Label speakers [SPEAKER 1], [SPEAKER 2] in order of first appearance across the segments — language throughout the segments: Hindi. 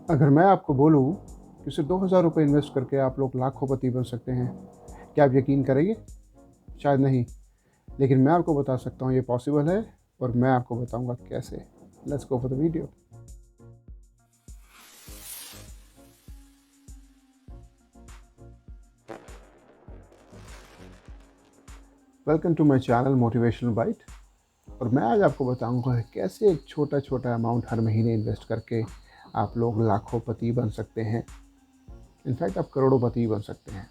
[SPEAKER 1] अगर मैं आपको बोलूँ कि सिर्फ 2,000 रुपये इन्वेस्ट करके आप लोग लाखोंपति बन सकते हैं, क्या आप यकीन करेंगे? शायद नहीं, लेकिन मैं आपको बता सकता हूँ ये पॉसिबल है और मैं आपको बताऊँगा कैसे। Let's go for the video. Welcome to my channel Motivational Byte. और मैं आज आपको बताऊँगा कैसे एक छोटा छोटा अमाउंट हर महीने इन्वेस्ट करके आप लोग लाखोंपति बन सकते हैं। इनफैक्ट आप करोड़ोंपति बन सकते हैं।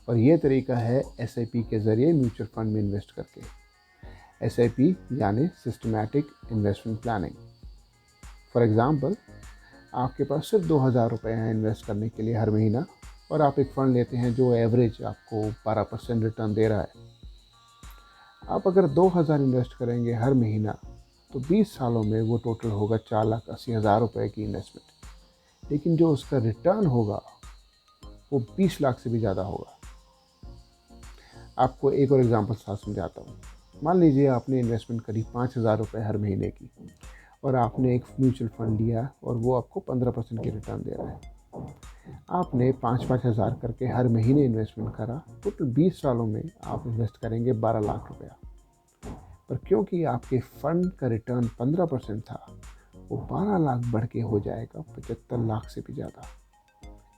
[SPEAKER 1] और ये तरीका है SIP के ज़रिए म्यूचुअल फंड में इन्वेस्ट करके। SIP यानी systematic investment planning. For example, आपके पास सिर्फ 2,000 रुपये हैं इन्वेस्ट करने के लिए हर महीना, और आप एक फ़ंड लेते हैं जो एवरेज आपको 12% रिटर्न दे रहा है। आप अगर 2,000 इन्वेस्ट करेंगे हर महीना तो 20 सालों में वो टोटल होगा 4,80,000 रुपये की इन्वेस्टमेंट। लेकिन जो उसका रिटर्न होगा वो 20 लाख से भी ज़्यादा होगा। आपको एक और एग्जांपल साथ समझाता हूँ। मान लीजिए आपने इन्वेस्टमेंट करी 5,000 रुपये हर महीने की, और आपने एक म्यूचुअल फंड लिया और वो आपको 15% की रिटर्न दे रहा है। आपने 5-5 हज़ार करके हर महीने इन्वेस्टमेंट करा, टोटल 20 सालों में आप इन्वेस्ट करेंगे 12 लाख रुपया। पर क्योंकि आपके फंड का रिटर्न 15% था, वो 12 लाख बढ़ के हो जाएगा 75 लाख से भी ज़्यादा।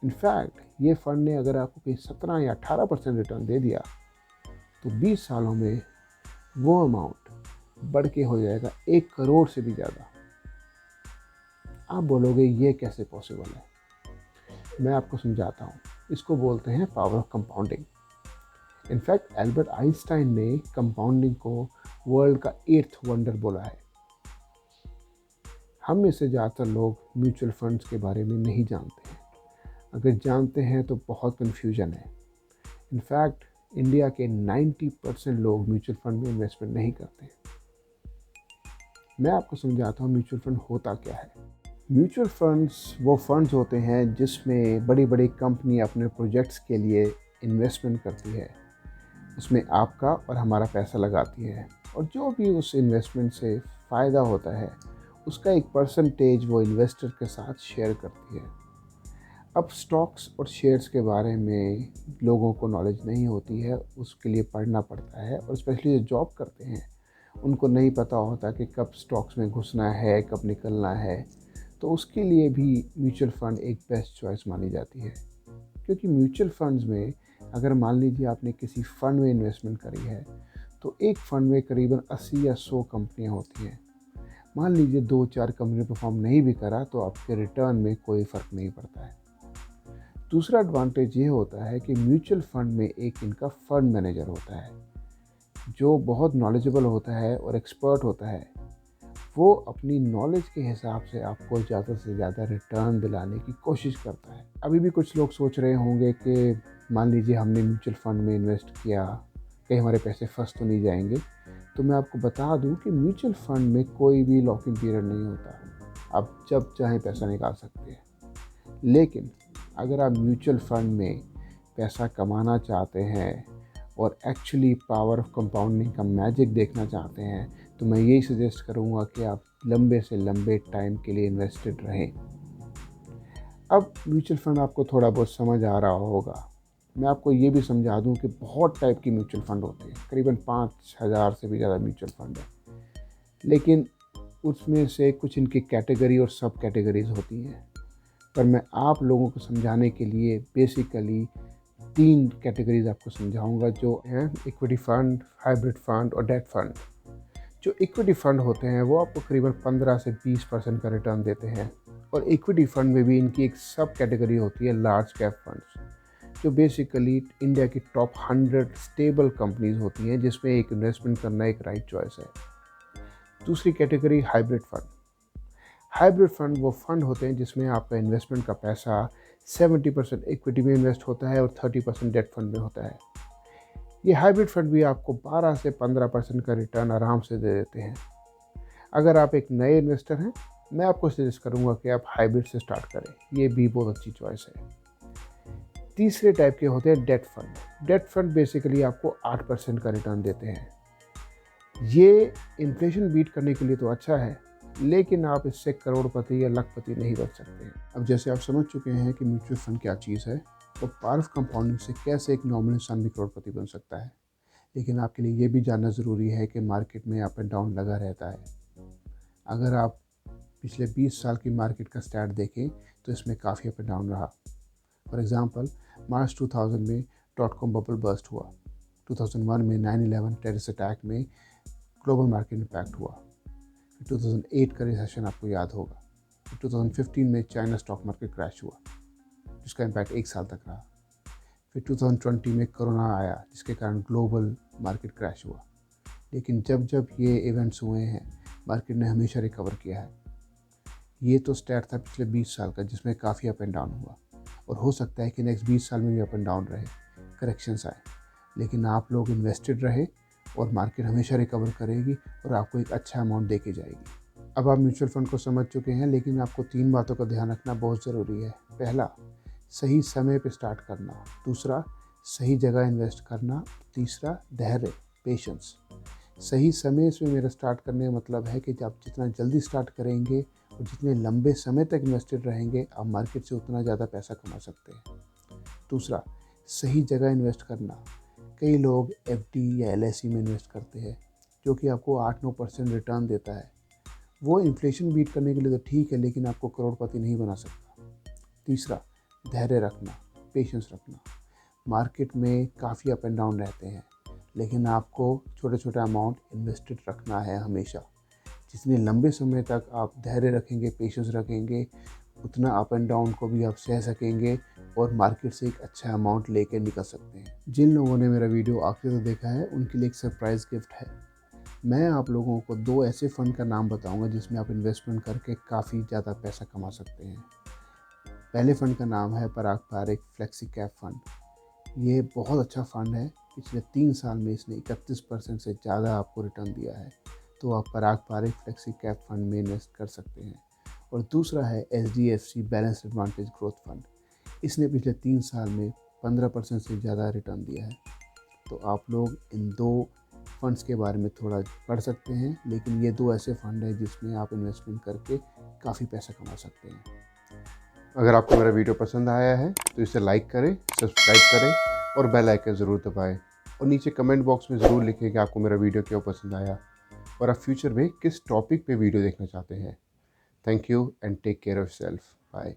[SPEAKER 1] इनफैक्ट ये फंड ने अगर आपको कोई 17 या 18% रिटर्न दे दिया तो 20 सालों में वो अमाउंट बढ़ के हो जाएगा 1 करोड़ से भी ज़्यादा। आप बोलोगे ये कैसे पॉसिबल है? मैं आपको समझाता हूँ। इसको बोलते हैं power of compounding. In fact Albert Einstein ने कंपाउंडिंग को वर्ल्ड का 8th वंडर बोला है। हम में से ज़्यादातर लोग म्यूचुअल फंड्स के बारे में नहीं जानते हैं। अगर जानते हैं तो बहुत कन्फ्यूजन है। इनफैक्ट इंडिया के 90% लोग म्यूचुअल फंड में इन्वेस्टमेंट नहीं करते। मैं आपको समझाता हूँ म्यूचुअल फंड होता क्या है। म्यूचुअल फंड्स वो फंड्स होते हैं जिसमें बड़ी बड़ी कंपनी अपने प्रोजेक्ट्स के लिए इन्वेस्टमेंट करती है। उसमें आपका और हमारा पैसा लगाती है, और जो भी उस इन्वेस्टमेंट से फ़ायदा होता है उसका एक परसेंटेज वो इन्वेस्टर के साथ शेयर करती है। अब स्टॉक्स और शेयर्स के बारे में लोगों को नॉलेज नहीं होती है, उसके लिए पढ़ना पड़ता है। और स्पेशली जो जॉब करते हैं उनको नहीं पता होता कि कब स्टॉक्स में घुसना है, कब निकलना है। तो उसके लिए भी म्यूचुअल फ़ंड एक बेस्ट चॉइस मानी जाती है। क्योंकि म्यूचुअल फंड्स में अगर मान लीजिए आपने किसी फ़ंड में इन्वेस्टमेंट करी है तो एक फ़ंड में करीबन 80 या 100 कंपनियां होती हैं। मान लीजिए 2-4 कंपनी परफॉर्म नहीं भी करा तो आपके रिटर्न में कोई फ़र्क नहीं पड़ता है। दूसरा एडवांटेज ये होता है कि म्यूचुअल फ़ंड में एक इनका फ़ंड मैनेजर होता है जो बहुत नॉलेजेबल होता है और एक्सपर्ट होता है। वो अपनी नॉलेज के हिसाब से आपको ज़्यादा से ज़्यादा रिटर्न दिलाने की कोशिश करता है। अभी भी कुछ लोग सोच रहे होंगे कि मान लीजिए हमने म्यूचुअल फंड में इन्वेस्ट किया, कहीं हमारे पैसे फंस तो नहीं जाएंगे। तो मैं आपको बता दूं कि म्यूचुअल फंड में कोई भी लॉक इन पीरियड नहीं होता। आप जब चाहें पैसा निकाल सकते हैं। लेकिन अगर आप म्यूचुअल फंड में पैसा कमाना चाहते हैं और एक्चुअली पावर ऑफ कंपाउंडिंग का मैजिक देखना चाहते हैं तो मैं यही सजेस्ट करूंगा कि आप लंबे से लंबे टाइम के लिए इन्वेस्टेड रहें। अब म्यूचुअल फंड आपको थोड़ा बहुत समझ आ रहा होगा। मैं आपको ये भी समझा दूं कि बहुत टाइप की म्यूचुअल फंड होते हैं, करीबन 5,000 से भी ज़्यादा म्यूचुअल फंड है। लेकिन उसमें से कुछ इनकी कैटेगरी और सब कैटेगरीज होती हैं। पर मैं आप लोगों को समझाने के लिए बेसिकली 3 कैटेगरीज आपको समझाऊंगा, जो हैं इक्विटी फंड, हाइब्रिड फंड और डेट फंड। जो इक्विटी फंड होते हैं वो आपको करीबन 15 से 20% का रिटर्न देते हैं। और इक्विटी फंड में भी इनकी एक सब कैटेगरी होती है लार्ज कैप फंड्स, जो बेसिकली इंडिया की टॉप 100 स्टेबल कंपनीज होती हैं जिसमें एक इन्वेस्टमेंट करना एक राइट चॉइस है। दूसरी category hybrid fund. Hybrid fund वो फंड होते हैं जिसमें आपका इन्वेस्टमेंट का पैसा 70% इक्विटी में इन्वेस्ट होता है और 30% डेट फंड में होता है। ये हाइब्रिड फंड भी आपको 12 से 15% का रिटर्न आराम से दे देते हैं। अगर आप एक नए इन्वेस्टर हैं, मैं आपको सजेस्ट करूंगा कि आप हाइब्रिड से स्टार्ट करें। ये भी बहुत अच्छी चॉइस है। तीसरे टाइप के होते हैं debt fund. Debt fund basically आपको 8% का रिटर्न देते हैं। ये इन्फ्लेशन बीट करने के लिए तो अच्छा है, लेकिन आप इससे करोड़पति या लखपति नहीं बन सकते हैं। अब जैसे आप समझ चुके हैं कि म्यूचुअल फंड क्या चीज़ है, तो पावर ऑफ कंपाउंडिंग से कैसे एक नॉर्मल इंसान भी करोड़पति बन सकता है। लेकिन आपके लिए ये भी जानना ज़रूरी है कि मार्केट में अप एंड डाउन लगा रहता है। अगर आप पिछले 20 साल की मार्केट का स्टैट देखें तो इसमें काफ़ी अप एंड डाउन रहा। फॉर एग्ज़ाम्पल, मार्च 2000 में .com बबल बर्स्ट हुआ। 2001 में 9/11 टेररिस्ट अटैक में ग्लोबल मार्केट इम्पैक्ट हुआ। 2008 का रिसेशन आपको याद होगा। 2015 में चाइना स्टॉक मार्केट क्रैश हुआ, जिसका इम्पैक्ट 1 साल तक रहा। फिर 2020 में कोरोना आया, जिसके कारण ग्लोबल मार्केट क्रैश हुआ। लेकिन जब जब ये इवेंट्स हुए हैं, मार्केट ने हमेशा रिकवर किया है। ये तो स्टैट था पिछले 20 साल का, जिसमें काफ़ी अप एंड डाउन हुआ, और हो सकता है कि नेक्स्ट 20 साल में भी अप एंड डाउन रहे, करेक्शंस आए। लेकिन आप लोग इन्वेस्टेड रहे और मार्केट हमेशा रिकवर करेगी और आपको एक अच्छा अमाउंट दे के जाएगी। अब आप म्यूचुअल फंड को समझ चुके हैं, लेकिन आपको 3 बातों का ध्यान रखना बहुत ज़रूरी है। पहला, सही समय पे स्टार्ट करना। दूसरा, सही जगह इन्वेस्ट करना। तीसरा, धैर्य, पेशेंस। सही समय से मेरा स्टार्ट करने का मतलब है कि आप जितना जल्दी स्टार्ट करेंगे और जितने लंबे समय तक इन्वेस्टेड रहेंगे, आप मार्केट से उतना ज़्यादा पैसा कमा सकते हैं। दूसरा, सही जगह इन्वेस्ट करना। कई लोग FD या LIC में इन्वेस्ट करते हैं, जो कि आपको 8-9% रिटर्न देता है। वो इन्फ्लेशन बीट करने के लिए तो ठीक है, लेकिन आपको करोड़पति नहीं बना सकता। तीसरा, धैर्य रखना, पेशेंस रखना। मार्केट में काफ़ी अप एंड डाउन रहते हैं, लेकिन आपको छोटे छोटे अमाउंट इन्वेस्टेड रखना है हमेशा। जितने लंबे समय तक आप धैर्य रखेंगे, पेशेंस रखेंगे, उतना अप एंड डाउन को भी आप सह सकेंगे और मार्केट से एक अच्छा अमाउंट लेकर निकल सकते हैं। जिन लोगों ने मेरा वीडियो आखिर तक देखा है, उनके लिए एक सरप्राइज़ गिफ्ट है। मैं आप लोगों को 2 ऐसे फ़ंड का नाम बताऊंगा जिसमें आप इन्वेस्टमेंट करके काफ़ी ज़्यादा पैसा कमा सकते हैं। पहले फ़ंड का नाम है पराग पारिक फ्लेक्सी कैप फ़ंड। ये बहुत अच्छा फ़ंड है। पिछले 3 साल में इसने 31% से ज़्यादा आपको रिटर्न दिया है। तो आप पराग पारिक फ्लेक्सी कैप फ़ंड में इन्वेस्ट कर सकते हैं। और दूसरा है HDFC balanced advantage growth fund. इसने पिछले 3 साल में 15% से ज़्यादा रिटर्न दिया है। तो आप लोग इन 2 फंड्स के बारे में थोड़ा पढ़ सकते हैं, लेकिन ये 2 ऐसे फ़ंड हैं जिसमें आप इन्वेस्टमेंट करके काफ़ी पैसा कमा सकते हैं। अगर आपको मेरा वीडियो पसंद आया है तो इसे लाइक करें, सब्सक्राइब करें और बेल आइकन ज़रूर दबाएं। और नीचे कमेंट बॉक्स में ज़रूर लिखें कि आपको मेरा वीडियो क्यों पसंद आया और आप फ्यूचर में किस टॉपिक पे वीडियो देखना चाहते हैं। Thank you and take care of yourself. Bye.